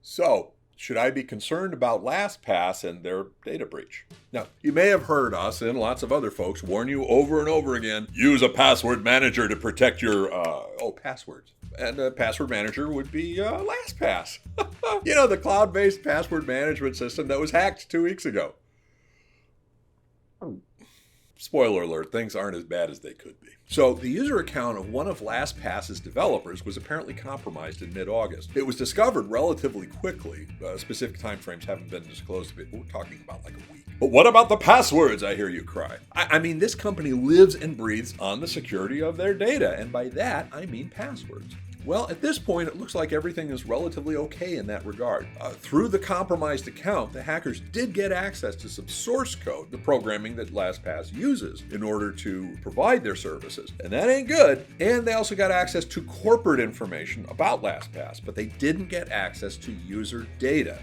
So, should I be concerned about LastPass and their data breach? Now, you may have heard us and lots of other folks warn you over and over again, use a password manager to protect your, passwords. And a password manager would be LastPass. The cloud-based password management system that was hacked 2 weeks ago. Spoiler alert, things aren't as bad as they could be. So the user account of one of LastPass's developers was apparently compromised in mid-August. It was discovered relatively quickly. Specific timeframes haven't been disclosed, but we're talking about like a week. But what about the passwords, I hear you cry? I mean, this company lives and breathes on the security of their data, and by that, I mean passwords. Well, at this point, it looks like everything is relatively okay in that regard. Through the compromised account, the hackers did get access to some source code, the programming that LastPass uses in order to provide their services. And that ain't good. And they also got access to corporate information about LastPass, but they didn't get access to user data,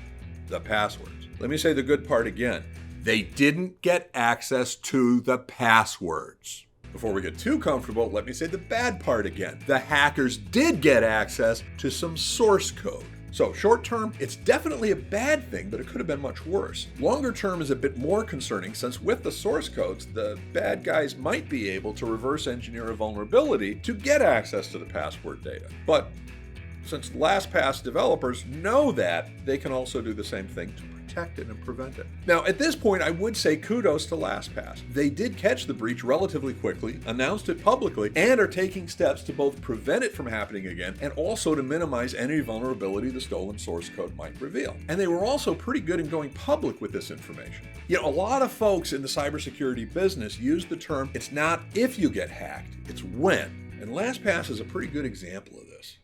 the passwords. Let me say the good part again. They didn't get access to the passwords. Before we get too comfortable, let me say the bad part again. The hackers did get access to some source code. So short term, it's definitely a bad thing, but it could have been much worse. Longer term is a bit more concerning since with the source codes, the bad guys might be able to reverse engineer a vulnerability to get access to the password data. But since LastPass developers know that, they can also do the same thing to protect it and prevent it. Now, at this point, I would say kudos to LastPass. They did catch the breach relatively quickly, announced it publicly, and are taking steps to both prevent it from happening again and also to minimize any vulnerability the stolen source code might reveal. And they were also pretty good in going public with this information. A lot of folks in the cybersecurity business use the term, it's not if you get hacked, it's when. And LastPass is a pretty good example of this.